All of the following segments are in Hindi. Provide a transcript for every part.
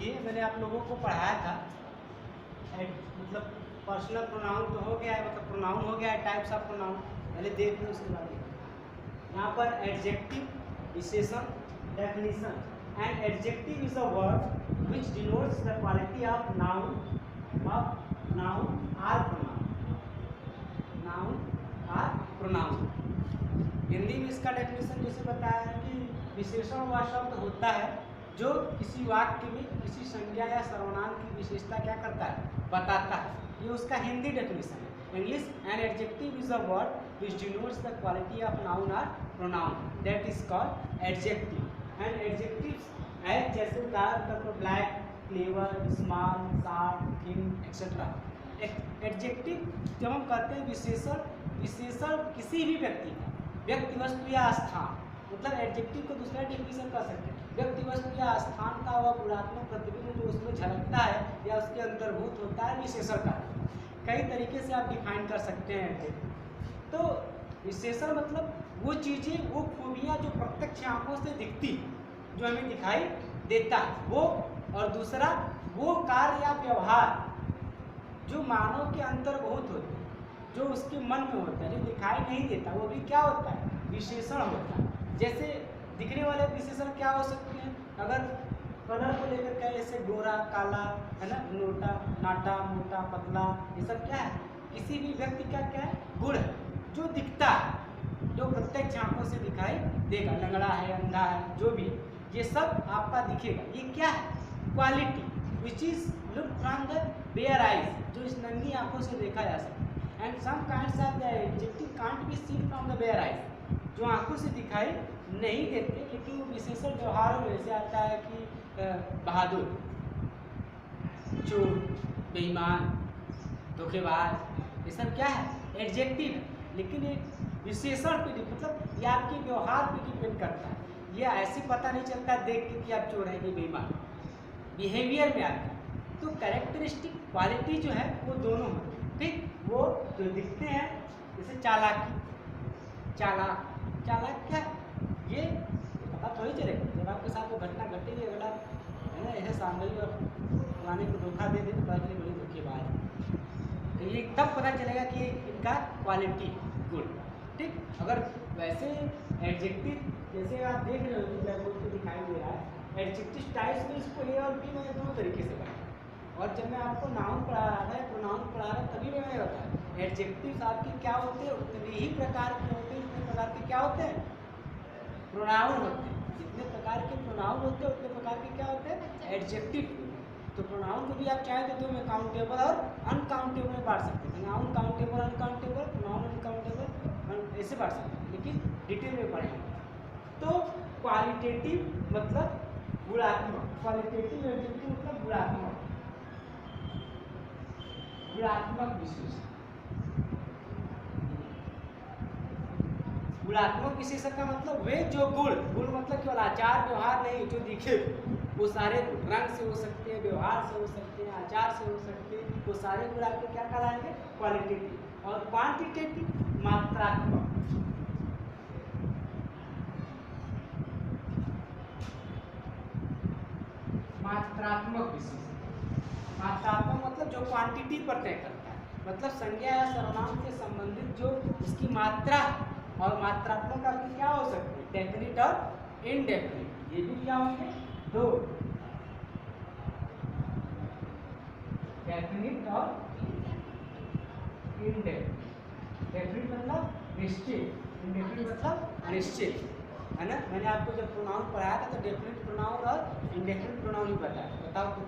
देखिए मैंने आप लोगों को पढ़ाया था मतलब पर्सनल प्रोनाउन तो हो गया है, मतलब प्रोनाउन हो गया है, टाइप्स ऑफ प्रोनाउन पहले देख लो, उसके बाद यहाँ पर एडजेक्टिव, विशेषण, definition. And adjective is a word which denotes the quality of noun or pronoun. Hindi में इसका डेफिनेशन जैसे बताया है कि विशेषण वह शब्द होता है जो किसी वाक्य में किसी संज्ञा या सर्वनाम की विशेषता क्या करता है, बताता है। ये उसका हिंदी डेफिनेशन है। English, an adjective is a word which denotes the quality of noun or pronoun that is called adjective. And adjectives as जैसे उदाहरण तक black, clever, small, sharp, thin, etc. Adjective जब हम कहते हैं विशेषण किसी भी व्यक्ति का, व्यक्ति, वस्तु या स्थान, मतलब एडजेक्टिव को दूसरा डेफिनेशन कर सकते हैं। व्यक्ति, वस्तु या स्थान का वह गुणात्मक प्रतिबिंब जो उसमें झलकता है या उसके अंतर्भूत होता है विशेषण का। कई तरीके से आप डिफाइन कर सकते हैं एडजेक्टिव। तो विशेषण मतलब वो चीज़ें, वो खूबियाँ जो प्रत्यक्ष आंखों से दिखती, जो हमें दिखाई देता है वो, और दूसरा वो कार्य या व्यवहार जो मानव के अंतर्भूत होते हैं, जो उसके मन में होता है, जो दिखाई नहीं देता, वो भी क्या होता है, विशेषण होता है। जैसे दिखने वाले विशेषण क्या हो सकते हैं, अगर कलर को लेकर के जैसे गोरा, काला, है ना, नोटा, नाटा, मोटा, पतला, ये सब क्या है, किसी भी व्यक्ति का क्या है, गुण है जो दिखता है, जो प्रत्यक्ष आंखों से दिखाई देगा। लंगड़ा है, अंधा है, जो भी, ये सब आपका दिखेगा। ये क्या है, quality which is look from the bare eyes, जो इस नंगी आंखों से देखा जा सकता है। And some kinds of the adjective can't be seen from the bare eyes, जो आंखों से दिखाई नहीं देते, लेकिन वो विशेषण व्यवहारों में जैसे आता है कि बहादुर, चोर, बेईमान, धोखेबाज, ये सब क्या है, एडजेक्टिव है। लेकिन ये विशेषण पे, मतलब ये आपके व्यवहार पे डिपेंड करता है। ये ऐसे पता नहीं चलता देख के कि आप चोर है कि बेईमान, बिहेवियर में आता है। तो कैरेक्टरिस्टिक क्वालिटी जो है वो दोनों होते हैं, ठीक। वो जो दिखते हैं, जैसे चालाकी, चालाक क्या है, ये पता थोड़ी चलेगा जब आपके साथ वो घटना घटेगी, अगर आप है ना ऐसे सामने और पुराने को धोखा दे दे तो पता चले बड़ी धोखेबाज, तो ये तब पता चलेगा कि इनका क्वालिटी गुड, ठीक। अगर वैसे एडजेक्टिव जैसे आप देख रहे हो ब्लैक बोर्ड पे दिखाई दे रहा है, एडजेक्टिव टाइप्स में इसको ए और बी मैंने दो तरीके से बताया। और जब मैं आपको नाउन पढ़ा रहा था, प्रोनाउन पढ़ा रहा था, तभी मैंने बताया एडजेक्टिव्स आपके क्या होते हैं, उतने ही प्रकार के होते हैं जितने प्रकार के क्या होते हैं, प्रोनाउन होते हैं। जितने प्रकार के प्रोनाउन होते हैं उतने प्रकार के क्या होते हैं, एडजेक्टिव। तो प्रोनाउन को भी आप चाहें तो दो में काउंटेबल और अनकाउंटेबल में बांट सकते हैं। Noun countable, uncountable, pronoun uncountable, ऐसे बांट सकते हैं, लेकिन डिटेल में पढ़ेंगे। तो क्वालिटेटिव मतलब गुणात्मक, क्वालिटेटिव एडजेक्टिव मतलब गुणात्मक विशेषण। गुणात्मक विशेषण का मतलब वे जो गुण मतलब केवल आचार व्यवहार नहीं, जो दिखे वो सारे रंग से हो सकते हैं, व्यवहार से हो सकते हैं, आचार से हो सकते हैं, वो सारे गुण आपके क्या कहलाएंगे, क्वालिटेटिव। और क्वांटिटेटिव मात्रात्मक, विशेषण। मात्रात्मक मतलब जो क्वांटिटी पर तय करता है, मतलब संज्ञा या सर्वनाम से संबंधित जो उसकी मात्रा। और मात्रात्मक आपकी क्या हो सकती है, डेफिनिट और इनडेफिनिट। ये भी क्या होंगे, दो, डेफिनिट और इनडेफिनिट। डेफिनिट मतलब निश्चित, इनडेफिनिट मतलब अनिश्चित, है ना। मैंने आपको जब प्रोनाउन पढ़ाया था तो डेफिनिट प्रोनाउन और इनडेफिनिट प्रोनाउन ही बताया। बताओ तो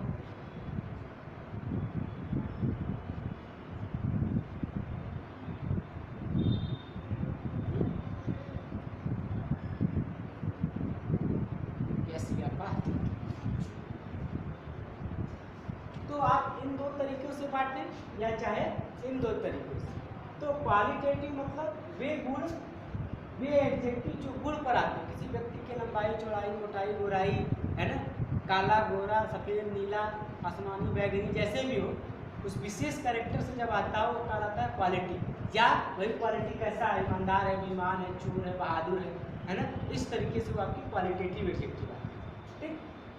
तो आप इन दो तरीकों से बांटें या चाहे इन दो तरीकों से। तो क्वालिटेटिव मतलब वे गुण, वे एडजेक्टिव जो गुण पर आते हैं, किसी व्यक्ति की लंबाई, चौड़ाई, मोटाई, गोराई, है ना, काला, गोरा, सफ़ेद, नीला, आसमानी, बैगनी, जैसे भी हो, उस विशेष कैरेक्टर से जब आता है वो कहलाता है क्वालिटी। या वही क्वालिटी कैसा है, ईमानदार है, बेईमान है, चोर है, बहादुर है ना, इस तरीके से वो आपकी क्वालिटेटिव एडजेक्टिव है, ठीक।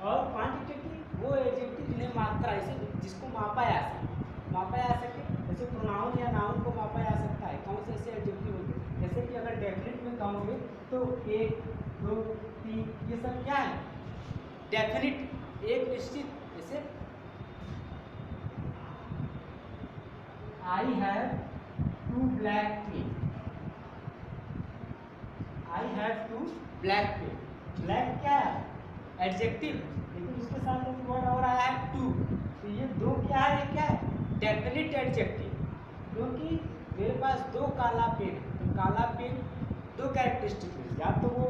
और क्वांटिटेटिव वो एडजेक्टिव जिन्हें मात्रा इसे जिसको मापा जा सके जैसे प्रोनाउन या नाउन को मापा जा सकता है। कौन से ऐसे एडजेक्टिव होंगे, जैसे कि अगर डेफिनेट में कहोगे तो 1 2 3 ये सब क्या है डेफिनेट, एक निश्चित। जैसे I have 2 black pen, I have 2 black pen. Black क्या है एडजेक्टिव, लेकिन उसके साथ एक वर्ड और आया है 2, तो ये 2 क्या है, ये क्या है डेफिनेट एडजेक्टिव। क्योंकि मेरे पास 2 काला पेन है, तो काला पेन 2 कैरेक्टरिस्टिक है, या तो वो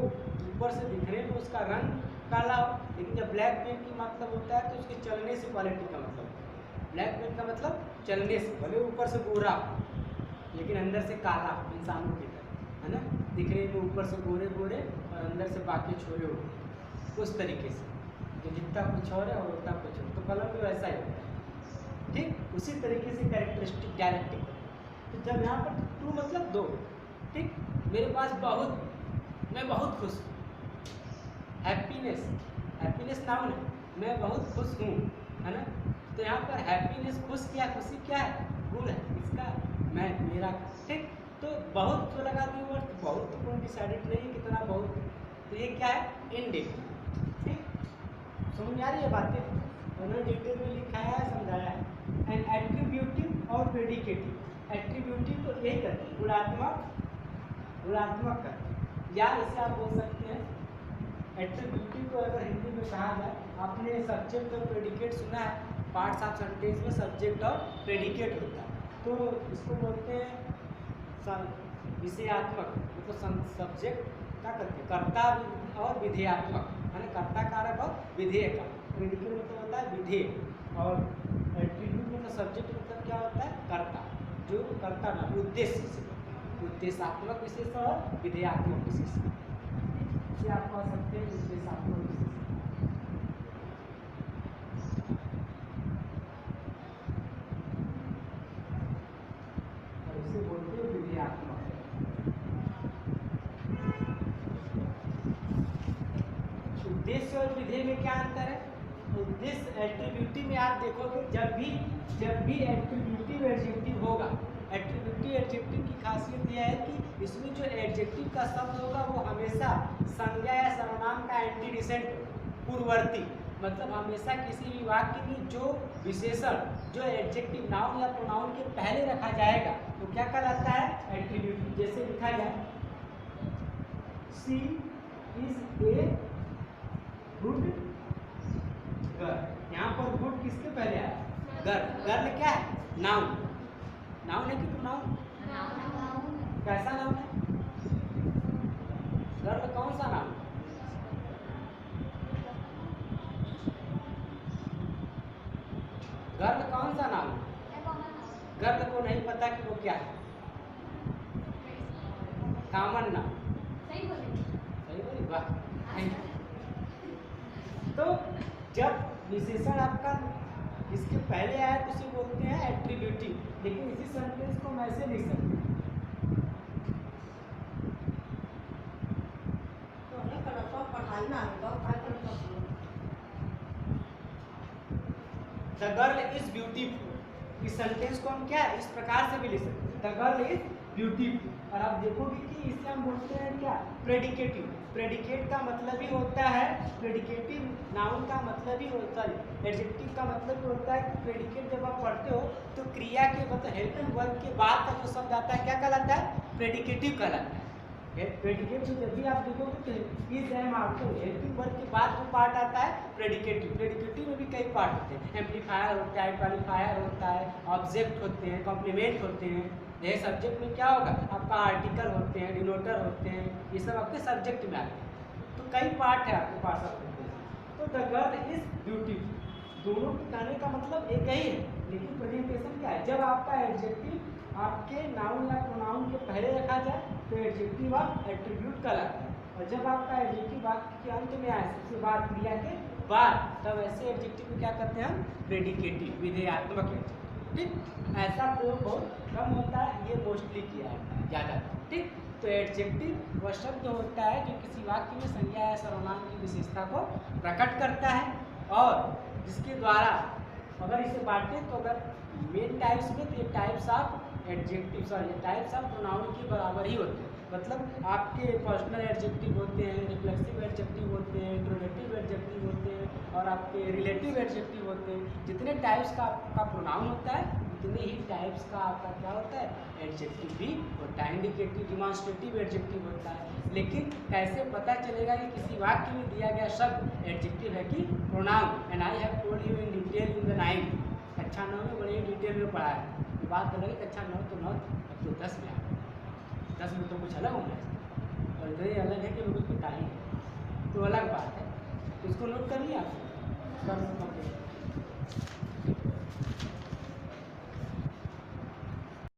ऊपर से दिखने में उसका रंग काला हो, लेकिन जब ब्लैक पेन की मतलब होता है तो उसके चलने से क्वालिटी का मतलब होता है। ब्लैक पेन का मतलब चलने से, भले ऊपर से गोरा लेकिन अंदर से काला, इंसानों की तरह है ना, दिखने में ऊपर से गोरे गोरे और अंदर से बाकी छोरे होते, उस तरीके से जो दिखता कुछ और है और होता कुछ और, तो कलर भी वैसा ही होता है। ठीक उसी तरीके से कैरेक्टरिस्टिक डायरेक्टिव। तो जब यहाँ पर 2 मतलब 2, ठीक मेरे पास मैं बहुत खुश हूँ, हैप्पीनेस, हैप्पीनेस नाउन है, मैं बहुत खुश हूँ, है ना। तो यहाँ पर हैप्पीनेस खुश क्या, खुशी क्या है गुण है इसका, मैं मेरा, ठीक। तो बहुत जो लगा दी वर्ड, बहुत तो कोई डिसाइडेड नहीं कितना बहुत, तो ये क्या है इनडेफिनिट, ठीक समझ आ रही है बातें, उन्होंने डिटेल में लिखा है समझाया है। एंड एट्रीब्यूटिव और प्रेडिकेटिव, एट्रीब्यूटिव तो यही करते हैं गुणात्मक करते हैं, या इसे आप बोल सकते हैं एट्रीब्यूटिव को अगर हिंदी में कहा जाए, आपने सब्जेक्ट और प्रेडिकेट सुना है, पार्ट्स ऑफ सेंटेंस में सब्जेक्ट और प्रेडिकेट होता है, तो इसको बोलते हैं विषयात्मक, मतलब सब्जेक्ट क्या करते हैं कर्ता और विधेयात्मक, है ना, कर्ता कारक और विधेय का। प्रेडिकेट मतलब होता है विधेय, और एट्रीब्यूट मतलब सब्जेक्ट मतलब क्या होता है कर्ता, जो कर्ता ना उद्देश्य से, उद्देश्यात्मक विशेषण और विधेयात्मक विशेषण, इसे आप कह सकते हैं उद्देश्यात्मक विशेषण। और इसे बोलते हैं विधेयात्मक। उद्देश्य और विधेय में क्या अंतर है, उद्देश्य एट्रीब्यूटिव में आप देखोगे जब भी एट्रीब्यूटिव एडजेक्टिव होगा, एट्रीब्यूटिव एडजेक्टिव की खासियत यह है कि इसमें जो एडजेक्टिव का शब्द होगा वो हमेशा संज्ञा या सर्वनाम का एंटीडिसेंट पूर्ववर्ती, मतलब हमेशा किसी भी वाक्य में जो विशेषण जो एडजेक्टिव नाउन या प्रोनाउन के पहले रखा जाएगा तो क्या कहलाता है एट्रीब्यूटिव। जैसे लिखा जाए she is a good girl, यहाँ पर गुड किसके पहले आया गर्ल, गर्ल क्या है नाउन, नाउन है कि प्रोनाउन, कैसा नाउन है गर्ल, कौन सा नाउन, गर्ल कौन सा नाउन, गर्ल को नहीं पता कि वो क्या है, कॉमन नाउन, सही बोली वाह। तो जब विशेषण आपका इसके पहले आया तो उसे बोलते हैं एट्रीब्यूटिव, लेकिन इसी सेंटेंस को हम ऐसे लिख सकते हैं द गर्ल इज ब्यूटीफुल। इस सेंटेंस को हम क्या है इस प्रकार से भी लिख सकते हैं द गर्ल इज ब्यूटीफुल, और आप देखोगे कि इसे हम बोलते हैं क्या प्रेडिकेटिव। प्रेडिकेट का मतलब ही होता है, प्रेडिकेटिव नाउन का मतलब ही होता है, एडजेक्टिव का मतलब ही होता है। प्रेडिकेट जब आप पढ़ते हो तो क्रिया के मतलब हेल्पिंग वर्ब के बाद का जो शब्द आता है क्या कहलाता है प्रेडिकेटिव कहलाता है। प्रेडिकेट में जब भी आप देखोगे तो इज एम आपको हेल्पिंग वर्ब के बाद जो पार्ट आता है प्रेडिकेटिव। प्रेडिकेटिव में भी कई पार्ट होते हैं, एम्पलीफायर होता है, क्वालिफायर होता है, ऑब्जेक्ट होते हैं, कॉम्प्लीमेंट होते हैं। ये सब्जेक्ट में क्या होगा आपका आर्टिकल होते हैं, डिनोटर होते हैं, ये सब आपके सब्जेक्ट में आते हैं। तो कई पार्ट है आपके पास आपके। तो द गर्ल इज ब्यूटीफुल, दोनों के कहने का मतलब एक ही है, लेकिन प्रेजेंटेशन क्या है, जब आपका एडजेक्टिव आपके नाउन या प्रोनाउन के पहले रखा जाए तो एडजेक्टिव और एट्रीब्यूट कहलाता है, और जब आपका एडजेक्टिव वाक्य के अंत में आए सबसे बाद क्रिया के बाद, तब ऐसे एडजेक्टिव को क्या करते हैं हम प्रेडिकेटिव विधेयात्मक एडजेक्टिव। ठीक, ऐसा प्रयोग बहुत कम होता है, ये मोस्टली किया है ज़्यादा। ठीक, तो एडजेक्टिव वह शब्द होता है जो किसी वाक्य में संज्ञा या सर्वनाम की विशेषता को प्रकट करता है, और जिसके द्वारा अगर इसे बांटे तो अगर मेन टाइप्स में तो ये टाइप्स ऑफ एडजेक्टिव ये टाइप्स ऑफ प्रोनाउन के बराबर ही होते हैं। मतलब आपके पर्सनल एडजेक्टिव होते हैं, रिफ्लेक्सिव एडजेक्टिव होते हैं, इंट्रोगेटिव एडजेक्टिव होते हैं और आपके रिलेटिव एडजेक्टिव होते हैं। जितने टाइप्स का आपका प्रोनाउन होता है उतने ही टाइप्स का आपका क्या होता है, एडजेक्टिव भी होता है। इंडिकेटिव डिमॉन्स्ट्रेटिव एडजेक्टिव होता है। लेकिन कैसे पता चलेगा कि किसी वाक्य में दिया गया शब्द एडजेक्टिव है कि pronoun? And I have told you in detail in the 9th, कक्षा 9 में बड़े डिटेल में पढ़ा है। ये बात अलग है, कक्षा 9 तो 9 अब तो 10 में आ गया। 10 में तो कुछ अलग होना है और इधर अलग है कि वो कुछ पता ही है, तो अलग बात है। तो इसको नोट कर लिया आप?